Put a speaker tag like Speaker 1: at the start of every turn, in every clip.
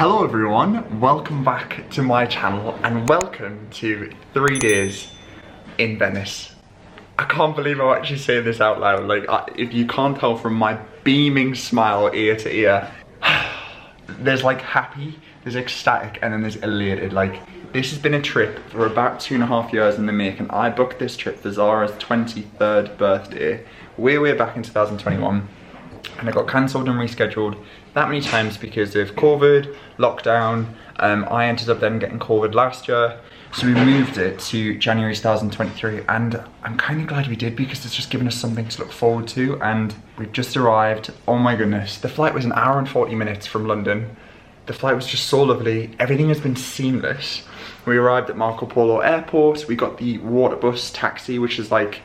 Speaker 1: Hello everyone, welcome back to my channel and welcome to 3 days in Venice. I can't believe I'm actually saying this out loud. Like, if you can't tell from my beaming smile ear to ear, there's like happy, there's ecstatic, and then there's elated. Like, this has been a trip for about 2.5 years in the making. I booked this trip for Zara's 23rd birthday way back in 2021. And it got cancelled and rescheduled that many times because of COVID, lockdown. I ended up then getting COVID last year. So we moved it to January 2023, and I'm kind of glad we did because it's just given us something to look forward to. And we've just arrived. Oh my goodness, the flight was 1 hour and 40 minutes from London. The flight was just so lovely. Everything has been seamless. We arrived at Marco Polo Airport. We got the water bus taxi, which is like,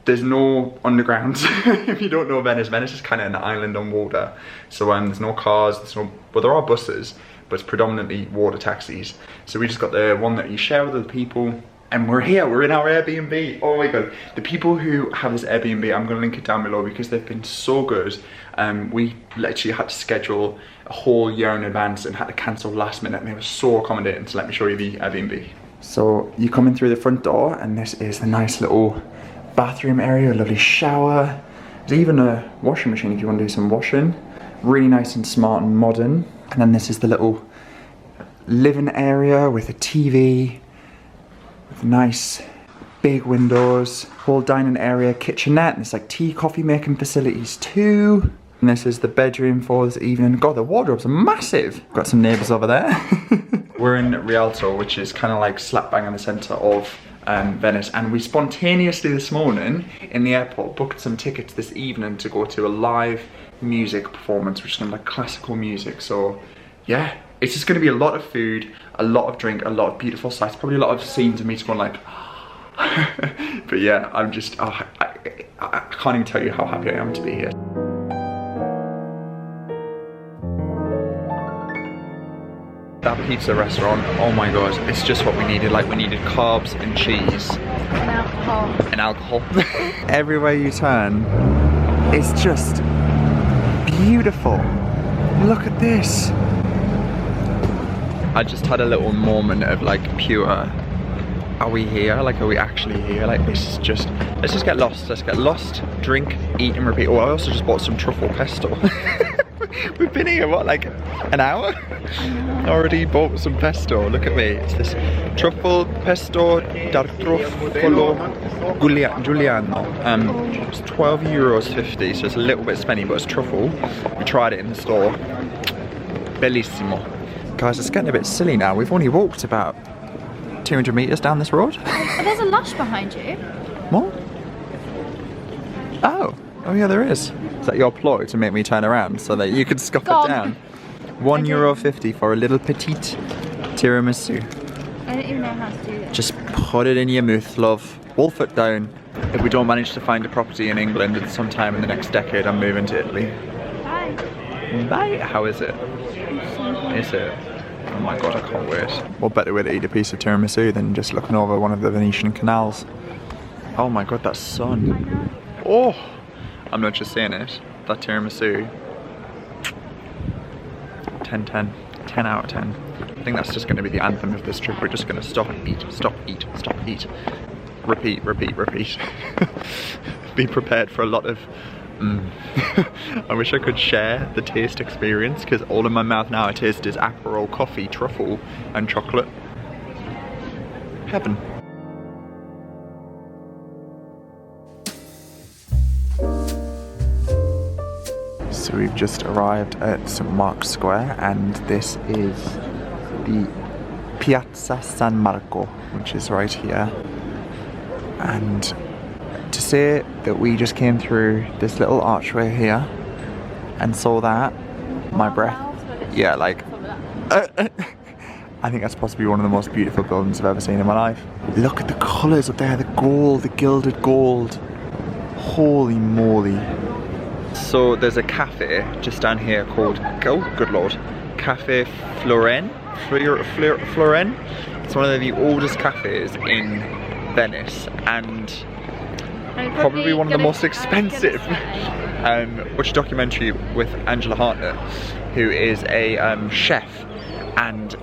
Speaker 1: there's no underground. If you don't know Venice, Venice is kind of an island on water. So there's no cars, well, there are buses, but it's predominantly water taxis. So we just got the one that you share with other people. And we're here, we're in our Airbnb. Oh my God. The people who have this Airbnb, I'm gonna link it down below because they've been so good. We literally had to schedule a whole year in advance and had to cancel last minute, and they were so accommodating. So let me show you the Airbnb. So you come in through the front door, and this is the nice little bathroom area, a lovely shower. There's even a washing machine if you want to do some washing. Really nice and smart and modern. And then this is the little living area with a TV, with nice big windows, whole dining area, kitchenette, and it's like tea, coffee making facilities too. And this is the bedroom for this evening. God, the wardrobes are massive. Got some neighbours over there. We're in Rialto, which is kind of like slap bang in the centre of Venice, and we spontaneously this morning in the airport booked some tickets this evening to go to a live music performance, which is gonna be like classical music. So yeah, it's just gonna be a lot of food, a lot of drink, a lot of beautiful sights, probably a lot of scenes of me going like but yeah, I'm just I can't even tell you how happy I am to be here. That pizza restaurant, oh my God, it's just what we needed. Like, we needed carbs and cheese. And alcohol. And alcohol. Everywhere you turn, it's just beautiful. Look at this. I just had a little moment of like pure, are we here? Like, are we actually here? Like, this is just, let's just get lost. Let's get lost, drink, eat and repeat. Oh, I also just bought some truffle pesto. We've been here, what, like an hour? Already bought some pesto, look at me. It's this truffle pesto d'artrofolo Giuliano. It's €12.50, so it's a little bit spenny, but it's truffle. We tried it in the store. Bellissimo. Guys, it's getting a bit silly now. We've only walked about 200 meters down this road.
Speaker 2: Oh, there's a lush behind you.
Speaker 1: What? Oh yeah, there is. Is that your ploy to make me turn around so that you could scuff it down? €1.50 for a little petite tiramisu.
Speaker 2: I don't even know how to do this.
Speaker 1: Just put it in your mouth, love. Wolf it down. If we don't manage to find a property in England at some time in the next decade, I'm moving to Italy.
Speaker 2: Bye.
Speaker 1: Bye. How is it? Is it? Oh my God, I can't wait. What better way to eat a piece of tiramisu than just looking over one of the Venetian canals? Oh my God, that sun. Oh! I'm not just saying it, that tiramisu, 10/10, 10 out of 10. I think that's just going to be the anthem of this trip. We're just going to stop, eat, stop, eat, stop, eat. Repeat, repeat, repeat. Be prepared for a lot of I wish I could share the taste experience, because all in my mouth now I taste is Aperol, coffee, truffle and chocolate. Heaven. So we've just arrived at St. Mark's Square, and this is the Piazza San Marco, which is right here. And to say that we just came through this little archway here and saw that, my breath, yeah, like, I think that's possibly one of the most beautiful buildings I've ever seen in my life. Look at the colours up there, the gold, the gilded gold. Holy moly. So there's a cafe just down here called, oh good lord, Cafe Floren. It's one of the oldest cafes in Venice, and probably one of the most expensive. Watched a documentary with Angela Hartnett, who is a chef and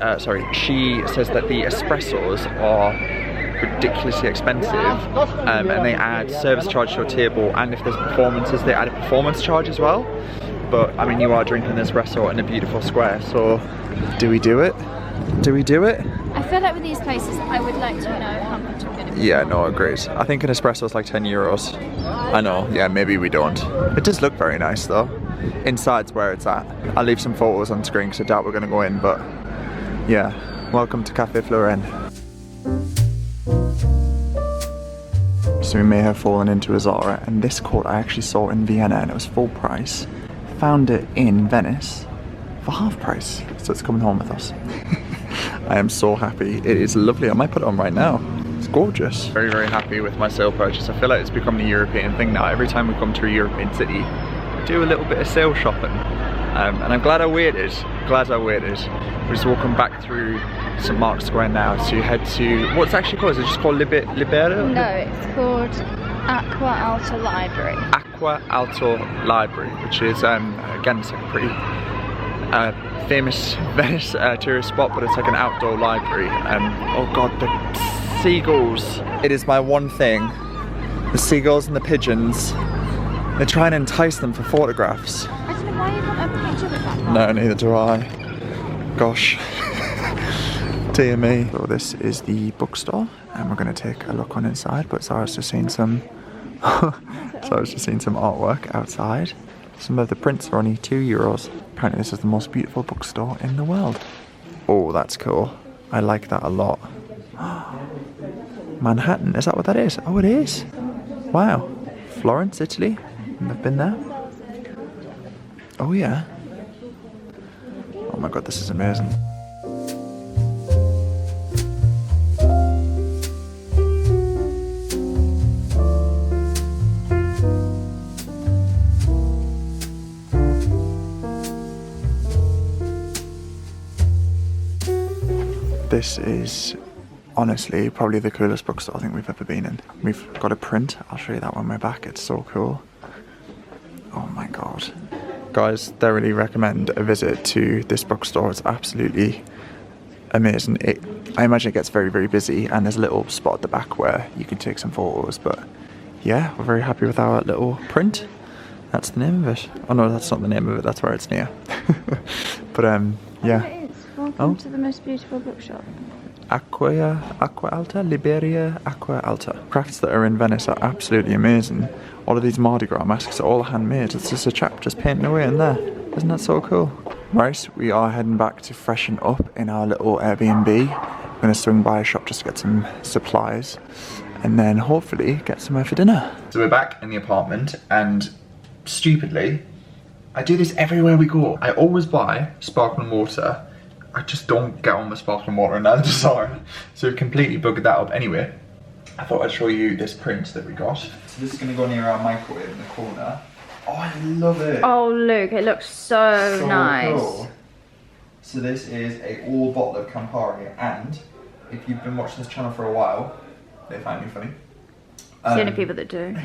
Speaker 1: she says that the espressos are ridiculously expensive, and they add service charge to your table, and if there's performances they add a performance charge as well. But I mean, you are drinking an espresso in a beautiful square, so do we do it? Do we do it?
Speaker 2: I feel like with these places, I would like to know how much I'm going to pay.
Speaker 1: Yeah, no, agreed. I think an espresso is like 10 euros. I know, yeah, maybe we don't. It does look very nice though. Inside's where it's at. I'll leave some photos on screen because I doubt we're going to go in, but yeah, welcome to Cafe Florin. So we may have fallen into a Zara, and this coat I actually saw in Vienna and it was full price. Found it in Venice for half price, so it's coming home with us. I am so happy. It is lovely. I might put it on right now. It's gorgeous. Very, very happy with my sale purchase. I feel like it's becoming a European thing now. Every time we come to a European city, do a little bit of sale shopping. And I'm glad I waited. Glad I waited. We're just walking back through St. Mark's Square now to head to, what's it actually called? Is it just called Libreria?
Speaker 2: No, it's called Acqua Alta Library.
Speaker 1: Acqua Alta Library, which is, again, it's like a pretty famous Venice tourist spot, but it's like an outdoor library. Oh god, the seagulls. It is my one thing. The seagulls and the pigeons. They try and entice them for photographs.
Speaker 2: I don't know why you want a picture with that one.
Speaker 1: No, neither do I. Gosh. Dear me. So this is the bookstore, and we're going to take a look on inside, but Sarah's just seen some artwork outside. Some of the prints are only 2 euros. Apparently this is the most beautiful bookstore in the world. Oh, that's cool. I like that a lot. Manhattan, is that what that is? Oh, it is. Wow. Florence, Italy. I've been there. Oh yeah. Oh my god, this is amazing. This is honestly probably the coolest bookstore I think we've ever been in. We've got a print, I'll show you that when we're back, it's so cool. Oh my god. Guys, thoroughly recommend a visit to this bookstore, it's absolutely amazing. I imagine it gets very, very busy, and there's a little spot at the back where you can take some photos, but yeah, we're very happy with our little print. That's the name of it. Oh no, that's not the name of it, that's where it's near. But yeah.
Speaker 2: Welcome to the most beautiful bookshop.
Speaker 1: Acqua Alta, Libreria, Acqua Alta. Crafts that are in Venice are absolutely amazing. All of these Mardi Gras masks are all handmade. It's just a chap just painting away in there. Isn't that so cool? Right, we are heading back to freshen up in our little Airbnb. We're going to swing by a shop just to get some supplies, and then hopefully get somewhere for dinner. So we're back in the apartment, and stupidly, I do this everywhere we go. I always buy sparkling water. I just don't get on with sparkling water, and neither does Sarah. So we've completely buggered that up. Anyway, I thought I'd show you this print that we got. So this is going to go near our microwave in the corner. Oh, I love it.
Speaker 2: Oh, look, it looks so nice.
Speaker 1: Cool. So this is a old bottle of Campari, and if you've been watching this channel for a while, they find me funny.
Speaker 2: It's the only people that do.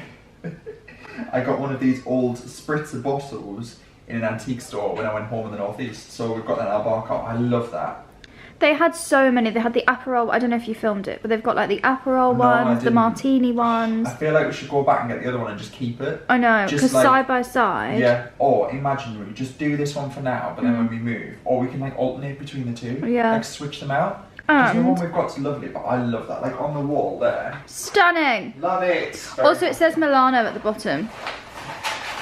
Speaker 1: I got one of these old Spritz bottles in an antique store when I went home in the northeast, so we've got that in our bar cart. I love that.
Speaker 2: They had so many. They had the Aperol, I don't know if you filmed it, but they've got like the Aperol ones, the Martini ones. I
Speaker 1: feel like we should go back and get the other one and just keep it.
Speaker 2: I know, because like, side by side.
Speaker 1: Yeah, or imagine we just do this one for now, but then when we move, or we can like alternate between the two.
Speaker 2: Yeah.
Speaker 1: Like switch them out. Because the one we've got's lovely, but I love that. Like on the wall there.
Speaker 2: Stunning.
Speaker 1: Love it.
Speaker 2: Also it says Milano at the bottom.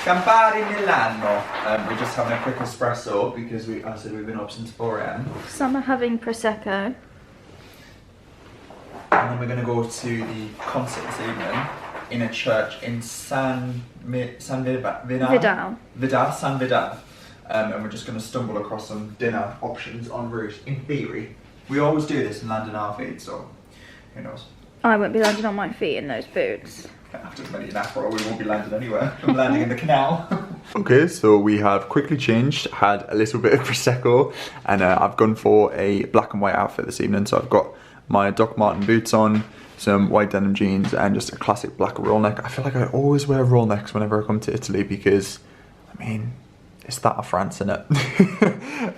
Speaker 1: Campari Milano. We're just having a quick espresso because I said we've been up since 4 AM.
Speaker 2: Some are having Prosecco.
Speaker 1: And then we're going to go to the concert this evening in a church in San Vidal. And we're just going to stumble across some dinner options en route, in theory. We always do this and land in our feet, so who knows.
Speaker 2: I won't be landing on my feet in those boots.
Speaker 1: After as many an Afro, we won't be landing anywhere. I'm landing in the canal. Okay, so we have quickly changed, had a little bit of Prosecco, and I've gone for a black and white outfit this evening. So I've got my Doc Marten boots on, some white denim jeans, and just a classic black roll neck. I feel like I always wear roll necks whenever I come to Italy because, I mean, It's that of France, innit?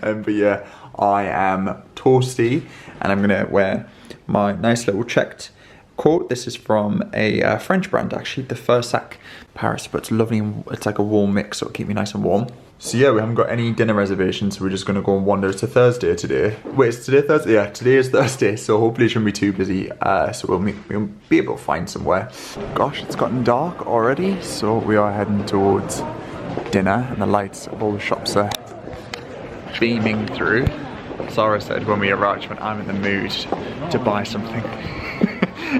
Speaker 1: But yeah, I am toasty, and I'm gonna wear my nice little checked coat. This is from a French brand, actually, the Fursac Paris, but it's lovely and it's like a warm mix, so it'll keep me nice and warm. So yeah, we haven't got any dinner reservations, so we're just gonna go and wander. It's a Thursday today. Wait, is today Thursday? Yeah, today is Thursday, so hopefully it shouldn't be too busy. So we'll be able to find somewhere. Gosh, it's gotten dark already, so we are heading towards dinner, and the lights of all the shops are beaming through. Sarah said when we arrived, when I'm in the mood to buy something.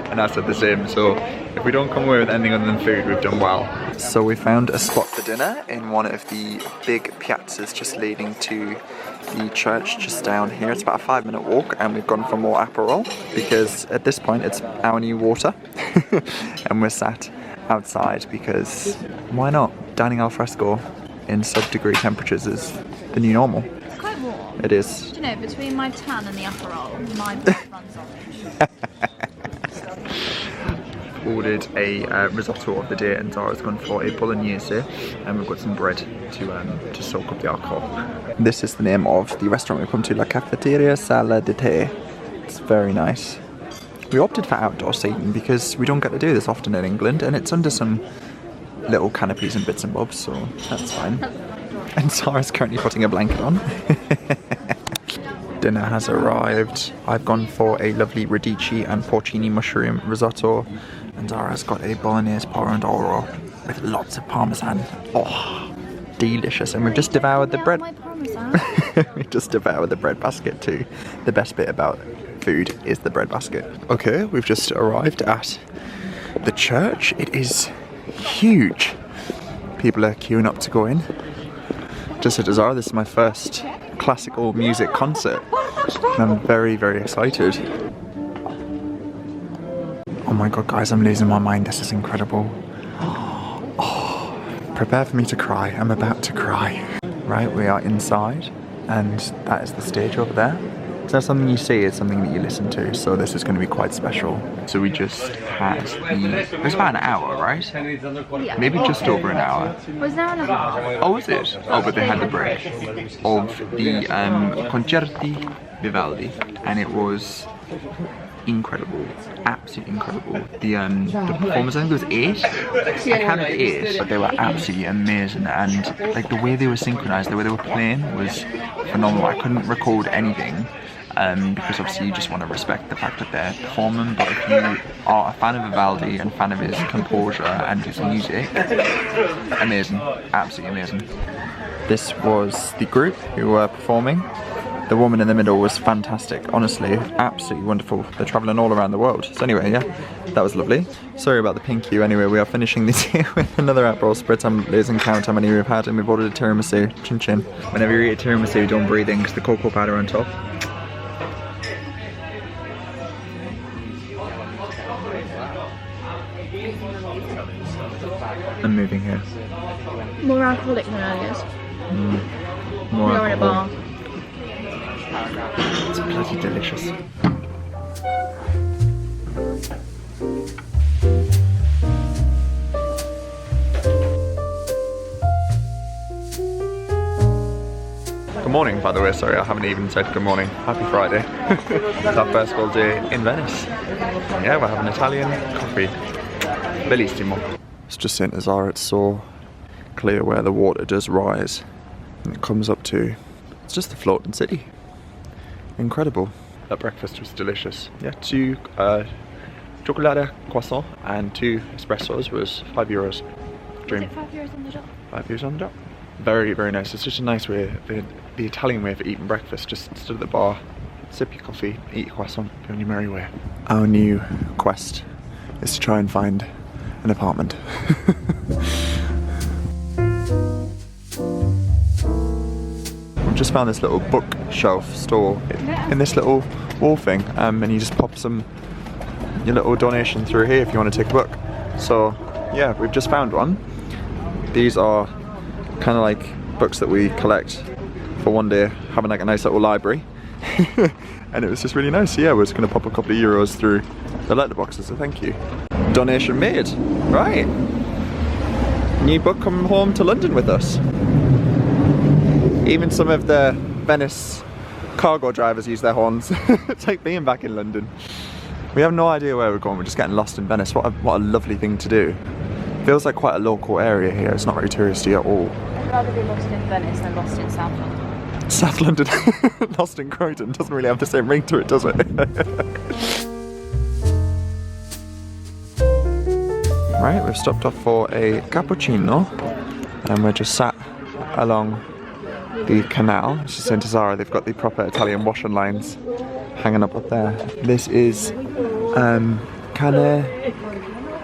Speaker 1: And I said the same, so if we don't come away with anything other than food, we've done well. So we found a spot for dinner in one of the big piazzas just leading to the church just down here. It's about a 5-minute walk, and we've gone for more Aperol because at this point it's our new water. And we're sat outside because why not? Dining al fresco in sub-degree temperatures is the new normal.
Speaker 2: It's quite warm.
Speaker 1: It is.
Speaker 2: Do you know, between my tan and the Aperol, my blood runs orange.
Speaker 1: Ordered a risotto of the day, and Zara's gone for a bolognese, and we've got some bread to soak up the alcohol. This is the name of the restaurant we've come to, La Cafeteria Sala de Te. It's very nice. We opted for outdoor seating because we don't get to do this often in England, and it's under some little canopies and bits and bobs, so that's fine. And Zara's currently putting a blanket on. Dinner has arrived. I've gone for a lovely radici and porcini mushroom risotto, and Zara's got a bolognese pomodoro with lots of parmesan. Oh, delicious! And we've just devoured the bread.
Speaker 2: My parmesan.
Speaker 1: We just devoured the bread basket too. The best bit about food is the bread basket. Okay, we've just arrived at the church. It is huge. People are queuing up to go in. Just said to Zara, this is my first classical music concert, and I'm very, very excited. Oh my god, guys, I'm losing my mind. This is incredible. Oh, prepare for me to cry. I'm about to cry. Right, we are inside, and that is the stage over there. It's not something you see, it's something that you listen to, so this is going to be quite special. So we just had it was about an hour, right?
Speaker 2: Yeah.
Speaker 1: Maybe just over an hour.
Speaker 2: Was there an hour?
Speaker 1: Oh, was it? Oh, but they had the break of the Concerti Vivaldi, and it was incredible, absolutely incredible. The performance, I think there was 8. I counted 8, but they were absolutely amazing, and like the way they were synchronized, the way they were playing was phenomenal. I couldn't record anything. Because obviously you just want to respect the fact that they're performing, but if you are a fan of Vivaldi and a fan of his composure and his music, amazing, absolutely amazing. This was the group who were performing. The woman in the middle was fantastic, honestly, absolutely wonderful. They're travelling all around the world. So anyway, yeah, that was lovely. Sorry about the pink queue. Anyway, we are finishing this here with another Aperol Spritz. I'm losing count how many we've had, and we've ordered a tiramisu. Chin chin. Whenever you eat a tiramisu, don't breathe in because the cocoa powder on top. I'm moving here.
Speaker 2: More alcoholic than earlier.
Speaker 1: More
Speaker 2: We are in a bar.
Speaker 1: It's bloody delicious. Good morning, by the way. Sorry, I haven't even said good morning. Happy Friday. It's our first full day in Venice. Yeah, we're having Italian coffee. Bellissimo. It's just saying to Zara, it's so clear where the water does rise. And it comes up to, it's just a floating city. Incredible. That breakfast was delicious. Yeah, 2 chocolate croissants and 2 espressos was €5. Dream.
Speaker 2: Was it €5 on the dot?
Speaker 1: €5 on the dot. Very, very nice. It's just a nice way, the Italian way for eating breakfast. Just sit at the bar, sip your coffee, eat your croissant, go on your merry way. Our new quest is to try and find an apartment. We've just found this little bookshelf store in this little wall thing, and you just pop your little donation through here if you want to take a book. So yeah, we've just found one. These are kind of like books that we collect for one day, having like a nice little library. And it was just really nice. So yeah, we're just going to pop a couple of euros through the letterboxes, so thank you. Donation made. Right. New book coming home to London with us. Even some of the Venice cargo drivers use their horns. It's like being back in London. We have no idea where we're going, we're just getting lost in Venice. What a lovely thing to do. Feels like quite a local area here, it's not very touristy at all.
Speaker 2: I'd rather be lost in Venice than lost in South London.
Speaker 1: South London, lost in Croydon, doesn't really have the same ring to it, does it? Right, we've stopped off for a cappuccino and we're just sat along the canal. It's just in Zara, they've got the proper Italian washing lines hanging up there. This is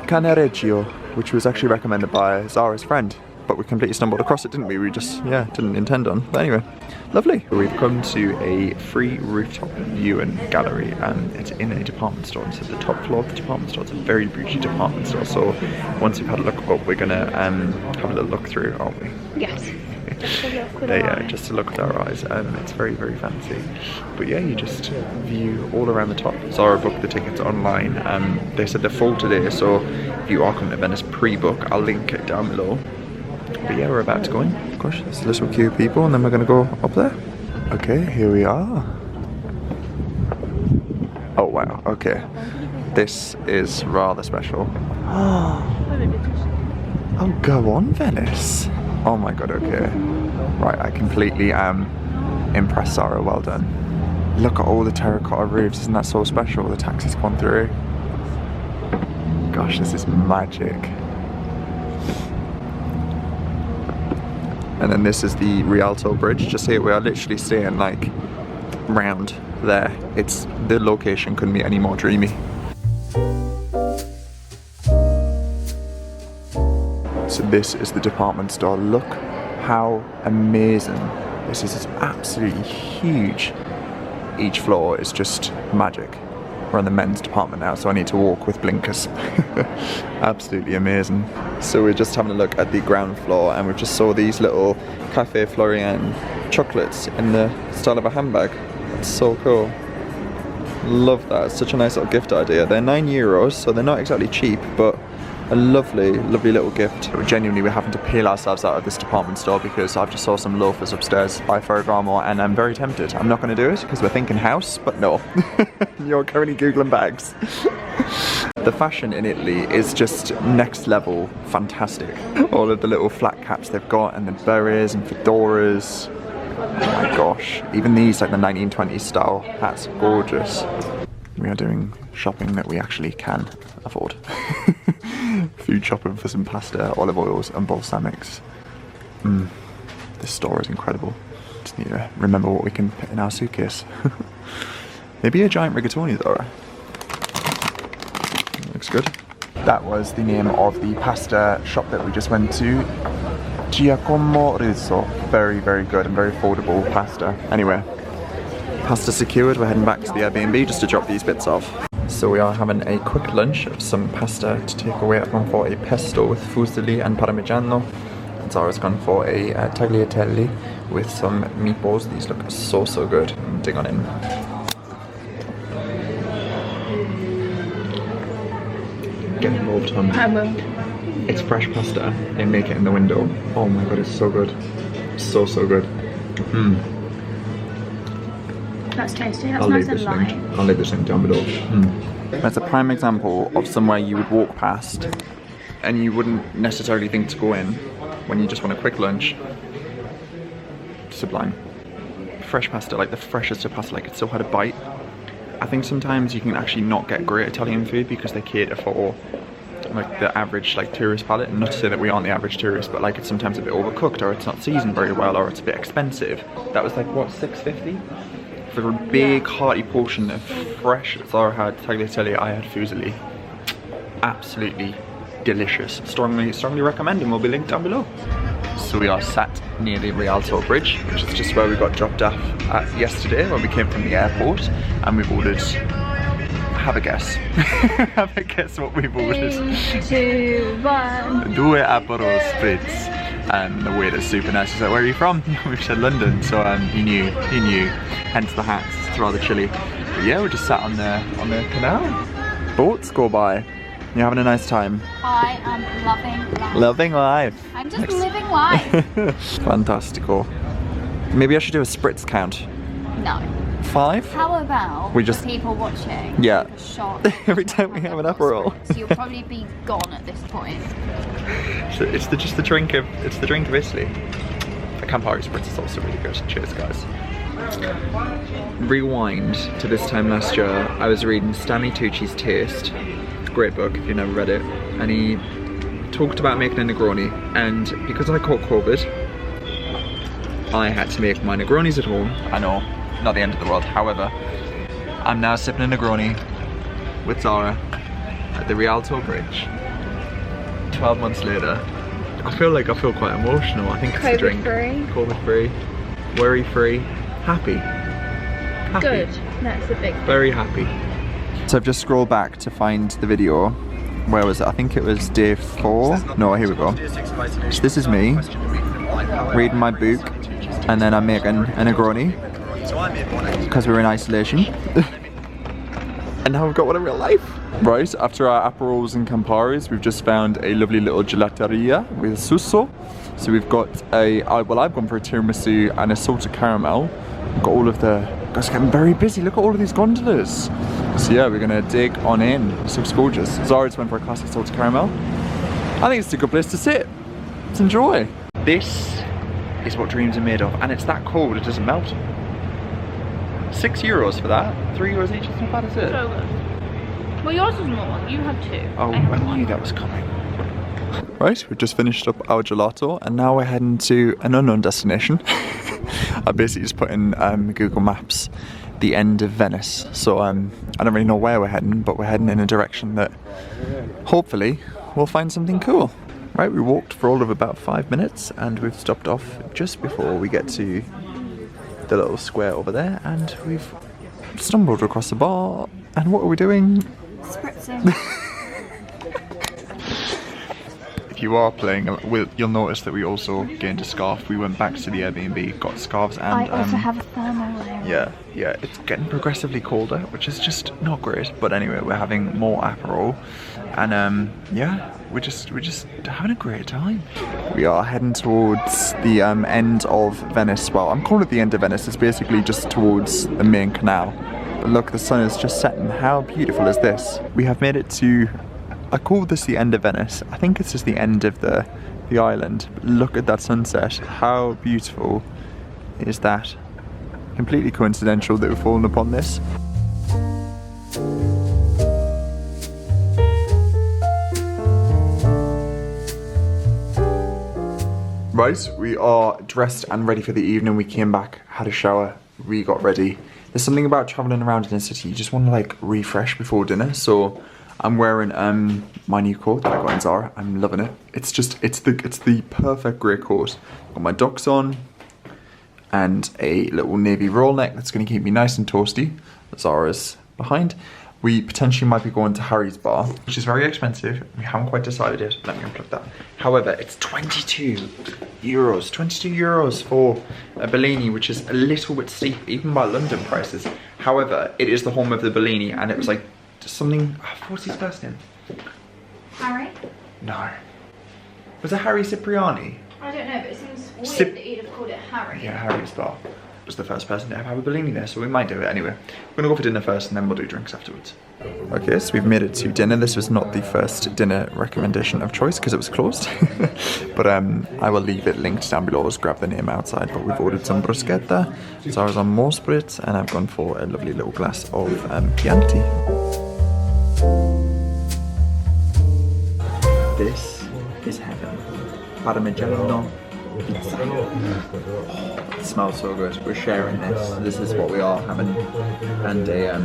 Speaker 1: Canereggio, which was actually recommended by Zara's friend, but we completely stumbled across it, didn't we? We just, yeah, didn't intend on. But anyway, lovely. We've come to a free rooftop view and gallery, and it's in a department store. It's at the top floor of the department store. It's a very bougie department store. So once we've had a look up, we're gonna have a little look through, aren't we?
Speaker 2: Yes. Just to look with
Speaker 1: just to look with our eyes. It's very, very fancy. But yeah, you just view all around the top. Zara booked the tickets online. They said they're full today, so if you are coming to Venice, pre-book. I'll link it down below. But yeah, we're about to go in. Gosh, there's a little queue of people, and then we're going to go up there. Okay, here we are. Oh wow, okay. This is rather special. Oh, go on, Venice. Oh my god, okay. Right, I completely am impressed, Zara, well done. Look at all the terracotta roofs, isn't that so special? The taxi's gone through. Gosh, this is magic. And then this is the Rialto Bridge. Just here, we are literally staying like round there. The location couldn't be any more dreamy. So this is the department store. Look how amazing this is. It's absolutely huge. Each floor is just magic. We're in the men's department now, so I need to walk with blinkers. Absolutely amazing. So we're just having a look at the ground floor, and we've just saw these little Cafe Florian chocolates in the style of a handbag. That's so cool. Love that. It's such a nice little gift idea. They're €9, so they're not exactly cheap, but a lovely, lovely little gift. Genuinely, we're having to peel ourselves out of this department store because I've just saw some loafers upstairs by Ferragamo, and I'm very tempted. I'm not going to do it because we're thinking house, but no. You're currently Googling bags. The fashion in Italy is just next level fantastic. All of the little flat caps they've got, and the berets and fedoras. Oh my gosh. Even these, like the 1920s style hats, gorgeous. We are doing shopping that we actually can afford. Food shopping for some pasta, olive oils and balsamics. This store is incredible. Just need to remember what we can put in our suitcase. Maybe a giant rigatoni though. Looks good. That was the name of the pasta shop that we just went to. Giacomo Rizzo. Very, very good and very affordable pasta. Anyway, pasta secured. We're heading back to the Airbnb just to drop these bits off. So we are having a quick lunch of some pasta to take away. I've gone for a pesto with fusilli and parmigiano. And Zara's gone for a tagliatelle with some meatballs. These look so, so good. Dig on in. Get involved, hon.
Speaker 2: I will.
Speaker 1: It's fresh pasta. They make it in the window. Oh my god, it's so good. So, so good.
Speaker 2: That's tasty. That's nice and light.
Speaker 1: I'll leave this link down below. That's a prime example of somewhere you would walk past and you wouldn't necessarily think to go in when you just want a quick lunch. Sublime. Fresh pasta, like the freshest of pasta, like it's still had a bite. I think sometimes you can actually not get great Italian food because they cater for like the average like tourist palate, and not to say that we aren't the average tourist, but like it's sometimes a bit overcooked, or it's not seasoned very well, or it's a bit expensive. That was like what, $6.50? For a big hearty portion of fresh. Zara had tagliatelle, I had fusilli. Absolutely delicious. Strongly recommend, and will be linked down below. So we are sat near the Rialto Bridge, which is just where we got dropped off at yesterday when we came from the airport, and we've ordered. Have a guess. Have a guess what we've ordered.
Speaker 2: 3, 2, 1.
Speaker 1: Due Aperol Spritz. And the waiter's super nice. He's like, where are you from? We said London, so he knew. Hence the hats. It's rather chilly. But yeah, we're just sat on the canal. Boats go by. You're having a nice time.
Speaker 2: I am loving life.
Speaker 1: Loving life.
Speaker 2: I'm just living life.
Speaker 1: Fantastico.
Speaker 3: Maybe I should do a Spritz count.
Speaker 2: No.
Speaker 3: 5?
Speaker 2: How about
Speaker 3: we just
Speaker 2: for people watching?
Speaker 3: Yeah.
Speaker 2: A shot
Speaker 3: Every time we have an Aperol.
Speaker 2: So you'll probably be gone at this point.
Speaker 1: So it's the drink of Italy. The Campari Spritz is also really good. Cheers, guys. Rewind to this time last year. I was reading Stanley Tucci's Taste. Great book if you've never read it. And he talked about making a Negroni. And because I caught COVID, I had to make my Negronis at home. I know, not the end of the world. However, I'm now sipping a Negroni with Zara at the Rialto Bridge. 12 months later, I feel quite emotional. I think it's the drink. COVID free, worry free, happy.
Speaker 2: Good. That's a big thing.
Speaker 1: Very happy.
Speaker 3: So I've just scrolled back to find the video. Where was it? I think it was day 4. No, here we go. So this is me reading my book, and then I'm making a Negroni because we're in isolation. And now we've got one in real life. Right, after our Aperols and Camparis, we've just found a lovely little gelateria with Suso. So we've got well, I've gone for a tiramisu and a salted caramel. We've got all of the, guys, getting very busy. Look at all of these gondolas. So yeah, we're gonna dig on in. This looks gorgeous. Zara just went for a classic salted caramel. I think it's a good place to sit. Let's enjoy.
Speaker 1: This is what dreams are made of, and it's that cold it doesn't melt. €6 for that. €3 each. It's not bad, is it?
Speaker 2: So good. Well, yours was more. You had 2.
Speaker 1: Oh, I knew that was coming.
Speaker 3: Right, we've just finished up our gelato, and now we're heading to an unknown destination. I basically just put in Google Maps the end of Venice, so I don't really know where we're heading, but we're heading in a direction that hopefully we'll find something cool. Right, we walked for all of about 5 minutes, and we've stopped off just before we get to the little square over there, and we've stumbled across a bar. And what are we doing?
Speaker 2: Spritzing.
Speaker 1: If you are playing, you'll notice that we also gained a scarf. We went back to the Airbnb, got scarves, and
Speaker 2: I also have a thermal layer.
Speaker 1: Yeah, it's getting progressively colder, which is just not great. But anyway, we're having more Aperol, and yeah, we're just having a great time.
Speaker 3: We are heading towards the end of Venice. Well, I'm calling it the end of Venice. It's basically just towards the main canal. But look, the sun is just setting. How beautiful is this? We have made it to, I call this the end of Venice. I think it's just the end of the island. But look at that sunset. How beautiful is that? Completely coincidental that we've fallen upon this. Right, we are dressed and ready for the evening. We came back, had a shower, we got ready. There's something about traveling around in a city, you just want to like refresh before dinner. So I'm wearing my new coat that I got in Zara. I'm loving it. It's the perfect grey coat. Got my ducks on and a little navy roll neck that's going to keep me nice and toasty. Zara's behind. We potentially might be going to Harry's bar, which is very expensive. We haven't quite decided yet. Let me unplug that. However, it's €22. €22 for a Bellini, which is a little bit steep, even by London prices. However, it is the home of the Bellini, and it was like something. What's his first name?
Speaker 2: Harry?
Speaker 1: No. Was it Harry Cipriani?
Speaker 2: I don't know, but it seems weird that you'd have called it Harry.
Speaker 1: Yeah, Harry's bar was the first person to ever have a Bellini there, so we might do it anyway. We're gonna go for dinner first, and then we'll do drinks afterwards.
Speaker 3: Okay, so we've made it to dinner. This was not the first dinner recommendation of choice because it was closed. But I will leave it linked down below. I'll just grab the name outside. But we've ordered some bruschetta. So I was on more Spritz, and I've gone for a lovely little glass of Chianti. This is heaven. Parmigiano pizza. Oh, it smells so good. We're sharing this. This is what we are having, and a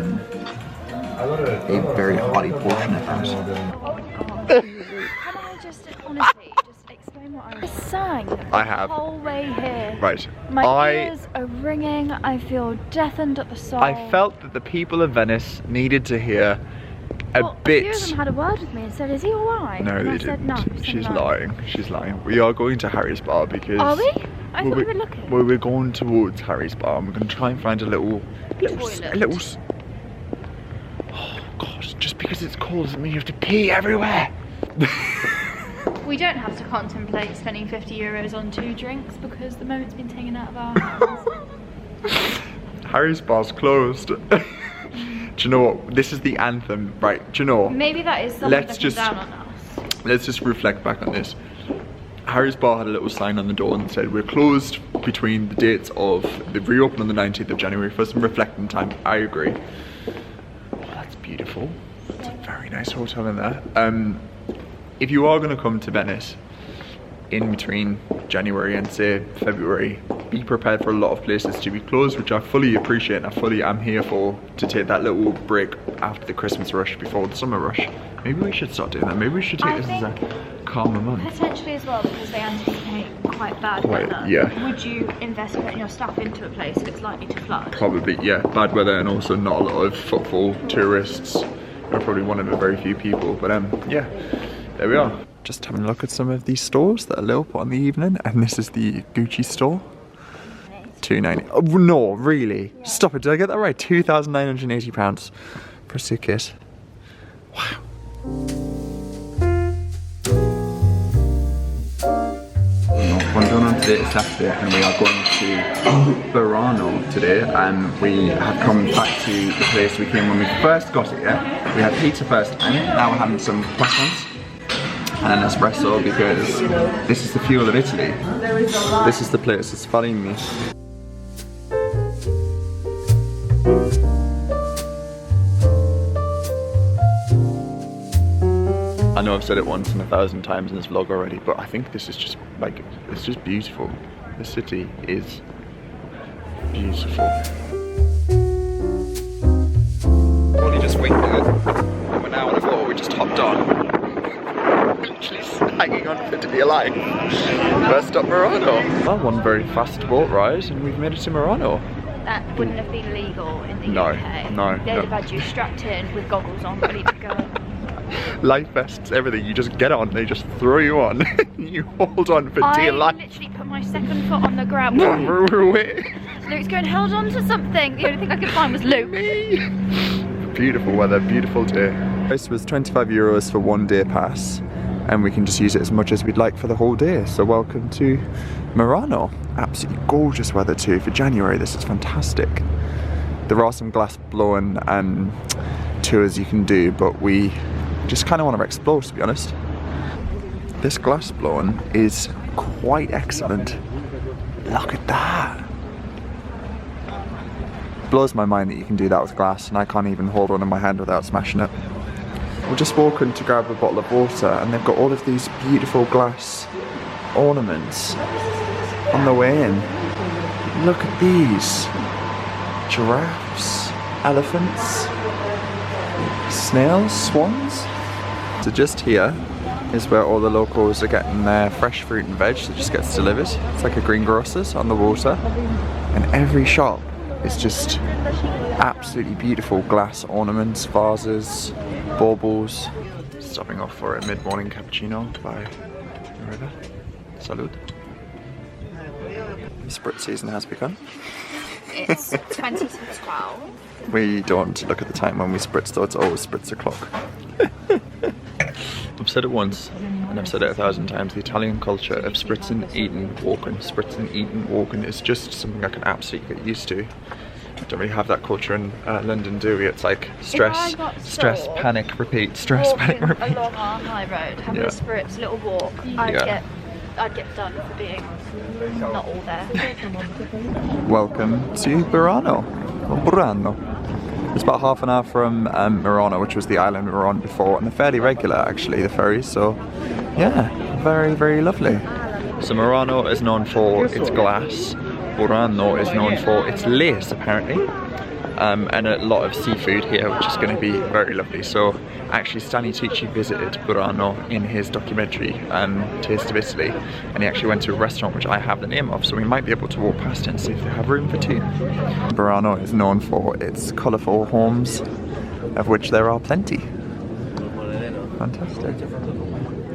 Speaker 3: very hearty portion of that.
Speaker 2: Can I just honestly just explain what I sang
Speaker 1: The
Speaker 2: whole way here?
Speaker 1: Right.
Speaker 2: My ears are ringing. I feel deafened at the soul.
Speaker 1: I felt that the people of Venice needed to hear a bit.
Speaker 2: A few of them had a word with me and said, "Is he alright?"
Speaker 1: No,
Speaker 2: and
Speaker 1: they
Speaker 2: I
Speaker 1: didn't.
Speaker 2: said, "No."
Speaker 1: She's lying. She's lying. We are going to Harry's bar because.
Speaker 2: Are we? I thought we were looking.
Speaker 1: Well, we're going towards Harry's bar, and we're going to try and find a little. Oh God! Just because it's cold doesn't mean you have to pee everywhere.
Speaker 2: We don't have to contemplate spending €50 on 2 drinks because the moment's been taken out of our hands.
Speaker 1: Harry's bar's closed. Do you know what? This is the anthem, right? Do you know what?
Speaker 2: Maybe that is someone looking down on us.
Speaker 1: Let's just reflect back on this. Harry's bar had a little sign on the door and said we're closed between the dates of the reopen on the 19th of January for some reflecting time. I agree. Oh, that's beautiful. It's a very nice hotel in there. If you are going to come to Venice in between January and say February, be prepared for a lot of places to be closed, which I fully appreciate and I fully am here for, to take that little break after the Christmas rush before the summer rush. Maybe we should start doing that. Maybe we should take this as a calmer month.
Speaker 2: Potentially as well, because they anticipate quite bad weather.
Speaker 1: Yeah.
Speaker 2: Would you invest putting your stuff into a place that's likely to flood?
Speaker 1: Probably, yeah. Bad weather and also not a lot of footfall, tourists. We're probably one of the very few people, but yeah, there we are. Just having a look at some of these stores that are lit up on the evening, and this is the Gucci store. £290. Oh no, really? Yeah. Stop it, did I get that right? £2,980 for a suitcase. Wow. We're going on today, it's Saturday, and we are going to Burano today, and we have come back to the place we came when we first got here. We had pizza first, and now we're having some croissants and an espresso because this is the fuel of Italy. This is the place, it's Farini. I know I've said it once and 1,000 times in this vlog already, but I think this is just like, it's just beautiful. The city is beautiful. Only just waited and we're now on a boat, we just hopped on. Literally hanging on for it to be alive. First stop Murano. Well, one very fast boat ride and we've made it to Murano.
Speaker 2: That wouldn't have been legal in the UK.
Speaker 1: No.
Speaker 2: They'd have had you strapped in with goggles on, ready to go.
Speaker 1: Life vests, everything. You just get on, they just throw you on. You hold on for dear life.
Speaker 2: I literally put my second foot on the ground. Luke's going, held on to something. The only thing I could find was Luke.
Speaker 1: Beautiful weather, beautiful day. This was €25 for 1 day pass, and we can just use it as much as we'd like for the whole day. So welcome to Murano. Absolutely gorgeous weather too for January. This is fantastic. There are some glass blowing tours you can do, but we just kind of want to explore, to be honest. This glass blowing is quite excellent. Look at that. Blows my mind that you can do that with glass, and I can't even hold one in my hand without smashing it. We're just walking to grab a bottle of water, and they've got all of these beautiful glass ornaments on the way in. Look at these. Giraffes, elephants, snails, swans. So just here is where all the locals are getting their fresh fruit and veg that just gets delivered. It's like a greengrocer's on the water, and every shop is just absolutely beautiful glass ornaments, vases, baubles. Stopping off for a mid-morning cappuccino by the river. Salud. The Spritz season has begun.
Speaker 2: It's 20 to 12.
Speaker 1: We don't look at the time when we spritz, though. It's always spritz o'clock. I've said it once, and I've said it 1,000 times. The Italian culture of spritzing, eating, walking. Spritzing, eating, walking is just something I can absolutely get used to. I don't really have that culture in London, do we? It's like stress, panic, repeat, stress, panic, repeat.
Speaker 2: Along our high road, having a spritz, little walk, I'd get done for being not all there.
Speaker 1: Welcome to Burano. Burano. It's about half an hour from Murano, which was the island we were on before, and they're fairly regular actually, the ferries, so yeah, very, very lovely. So Murano is known for its glass, Burano is known for its lace apparently, and a lot of seafood here, which is going to be very lovely. So actually Stanley Tucci visited Burano in his documentary Taste of Italy, and he actually went to a restaurant which I have the name of, so we might be able to walk past it and see if they have room for 2. Burano is known for its colourful homes, of which there are plenty. Fantastic.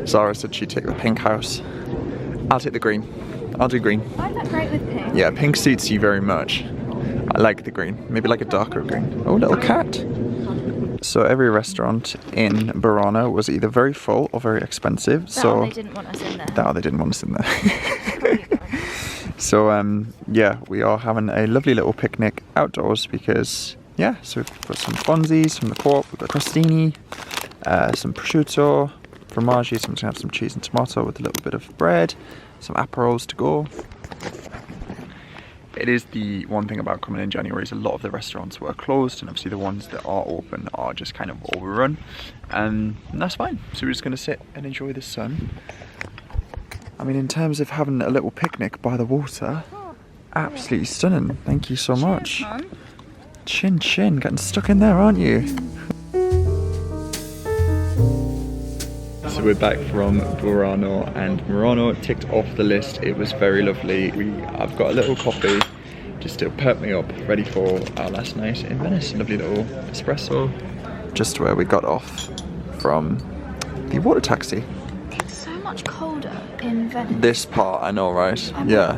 Speaker 1: Zara said she'd take the pink house. I'll take the green. I'll do green.
Speaker 2: I look great with pink.
Speaker 1: Yeah, pink suits you very much. I like the green. Maybe like a darker green. Oh, little cat.
Speaker 3: So every restaurant in Burano was either very full or very expensive. So
Speaker 2: they didn't want us in there.
Speaker 3: They didn't want us in there. So yeah, we are having a lovely little picnic outdoors because yeah, so we've got some fonzies from the co-op, we've got crostini, some prosciutto, formaggi, so I'm gonna have some cheese and tomato with a little bit of bread, some aperols to go. It is the one thing about coming in January is a lot of the restaurants were closed, and obviously the ones that are open are just kind of overrun, and that's fine. So we're just going to sit and enjoy the sun. I mean, in terms of having a little picnic by the water, absolutely stunning. Thank you so much. Chin chin, getting stuck in there, aren't you? So we're back from Burano, and Murano ticked off the list. It was very lovely. I've got a little coffee just to perk me up, ready for our last night in Venice. A lovely little espresso. Just where we got off from the water taxi.
Speaker 2: It's so much colder in Venice.
Speaker 3: This part, I know, right? Yeah.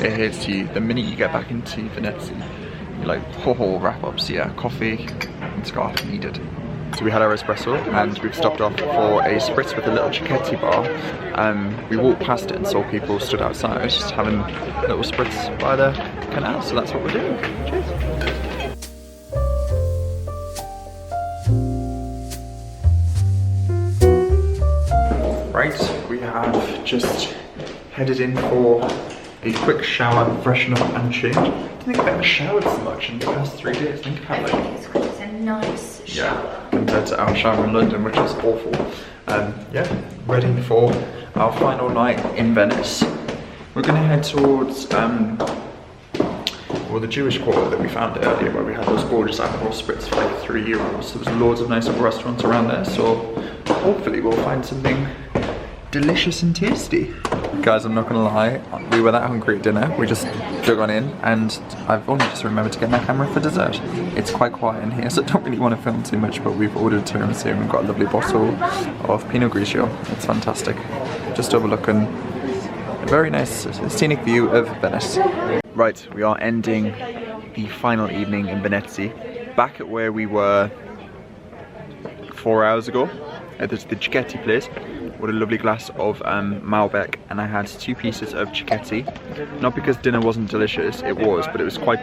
Speaker 3: It hits you the minute you get back into Venice. You're like, ho wrap ups, yeah, coffee and scarf needed. So we had our espresso and we've stopped off for a Spritz with a little Cicchetti bar. We walked past it and saw people stood outside just having a little Spritz by the canal, so that's what we're doing. Cheers. Right, we have just headed in for a quick shower, freshen up and change. I don't think I've ever showered so much in the past 3 days. I think I've had like...
Speaker 2: It's because it's a nice shower.
Speaker 3: Yeah, compared to our shower in London, which is awful. Yeah, ready for our final night in Venice. We're going to head towards well, the Jewish quarter that we found earlier, where we had those gorgeous Aperol Spritz for like €3. There was loads of nice little restaurants around there, so hopefully we'll find something delicious and tasty. Guys, I'm not gonna lie, we were that hungry at dinner, we just dug on in, and I've only just remembered to get my camera for dessert. It's quite quiet in here, so I don't really want to film too much, but we've ordered tiramisu and we've got a lovely bottle of Pinot Grigio. It's fantastic. Just overlooking a very nice scenic view of Venice. Right, we are ending the final evening in Venice, back at where we were 4 hours ago, at the Cicchetti place. With a lovely glass of Malbec, and I had 2 pieces of Cicchetti. Not because dinner wasn't delicious, it was, but it was quite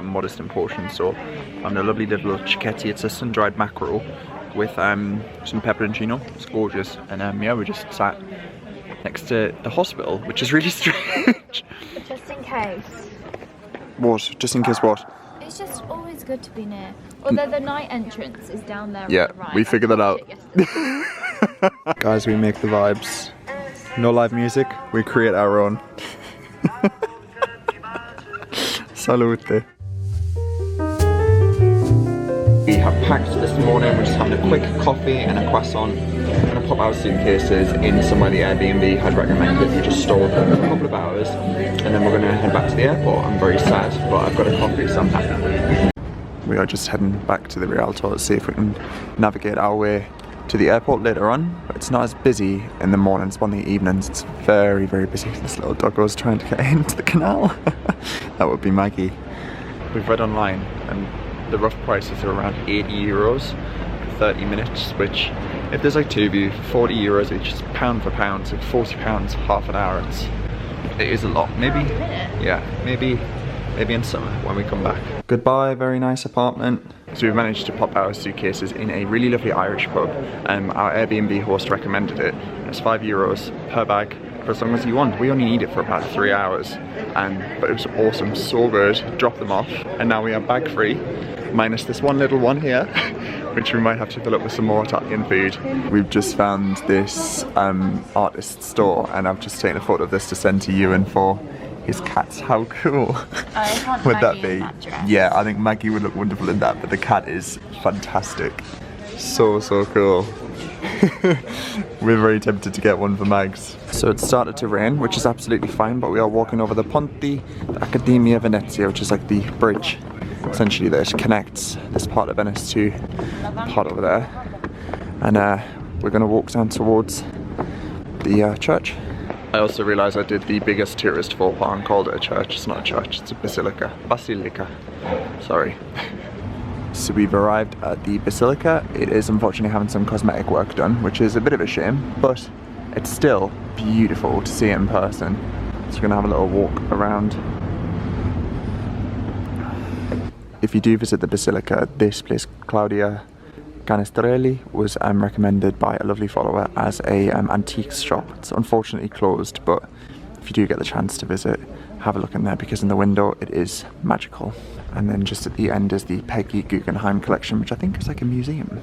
Speaker 3: modest in portion. So I'm a lovely little Cicchetti. It's a sun-dried mackerel with some pepperoncino. It's gorgeous, and yeah, we just sat next to the hospital, which is really strange.
Speaker 2: Just in case.
Speaker 3: What? Just in case what?
Speaker 2: It's just always good to be near. Although the night entrance is down there.
Speaker 3: Yeah,
Speaker 2: on the right.
Speaker 3: we figured that out. Guys, we make the vibes. No live music, we create our own. Salute. We have packed this morning, we're just having a quick coffee and a croissant. We're going to pop our suitcases in somewhere the Airbnb had recommended. We just stole for a couple of hours and then we're going to head back to the airport. I'm very sad, but I've got a coffee, so I'm happy. We are just heading back to the Rialto to see if we can navigate our way to the airport later on, but it's not as busy in the mornings, but in the evenings it's very, very busy. This little doggo's trying to get into the canal. That would be Maggie. We've read online and the rough prices are around €80 for 30 minutes, which if there's like 2 of you, for €40 each, it's pound for pound, so £40 half an hour. It is a lot. Maybe, yeah, maybe in summer when we come back. Goodbye, very nice apartment. So we've managed to pop our suitcases in a really lovely Irish pub. Our Airbnb host recommended it. It's €5 per bag for as long as you want. We only need it for about 3 hours. But it was awesome, so good. Dropped them off, and now we are bag free, minus this one little one here, which we might have to fill up with some more Italian food. We've just found this artist store, and I've just taken a photo of this to send to Ewan for his cats. How cool would that be? Yeah, I think Maggie would look wonderful in that, but the cat is fantastic. So cool. We're very tempted to get one for Mags. So it started to rain, which is absolutely fine, but we are walking over the Ponte, the Accademia Venezia, which is like the bridge essentially that connects this part of Venice to the part over there. And we're going to walk down towards the church. I also realised I did the biggest tourist faux pas and called it a church. It's not a church, it's a basilica. Basilica. Sorry. So we've arrived at the Basilica. It is unfortunately having some cosmetic work done, which is a bit of a shame, but it's still beautiful to see it in person. So we're gonna have a little walk around. If you do visit the Basilica, this place, Claudia Canestrelli, was recommended by a lovely follower as a antiques shop. It's unfortunately closed, but if you do get the chance to visit, have a look in there, because in the window it is magical. And then just at the end is the Peggy Guggenheim collection, which I think is like a museum.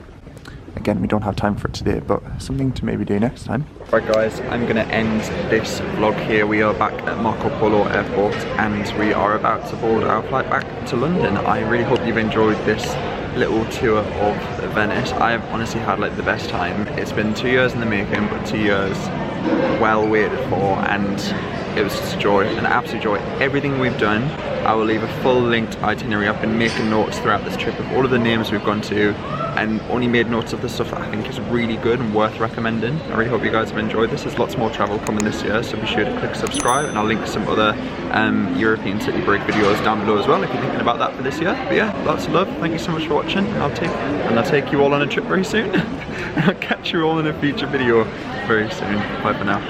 Speaker 3: Again, we don't have time for it today, but something to maybe do next time. Right guys, I'm gonna end this vlog here. We are back at Marco Polo Airport and we are about to board our flight back to London. I really hope you've enjoyed this little tour of Venice. I have honestly had like the best time. It's been 2 years in the making, but 2 years well waited for, and it was just a joy, an absolute joy. Everything we've done, I will leave a full linked itinerary. I've been making notes throughout this trip of all of the names we've gone to, and only made notes of the stuff that I think is really good and worth recommending. I really hope you guys have enjoyed this. There's lots more travel coming this year, so be sure to click subscribe, and I'll link some other European city break videos down below as well if you're thinking about that for this year. But yeah, lots of love. Thank you so much for watching. I'll take you all on a trip very soon. I'll catch you all in a future video very soon. Bye for now.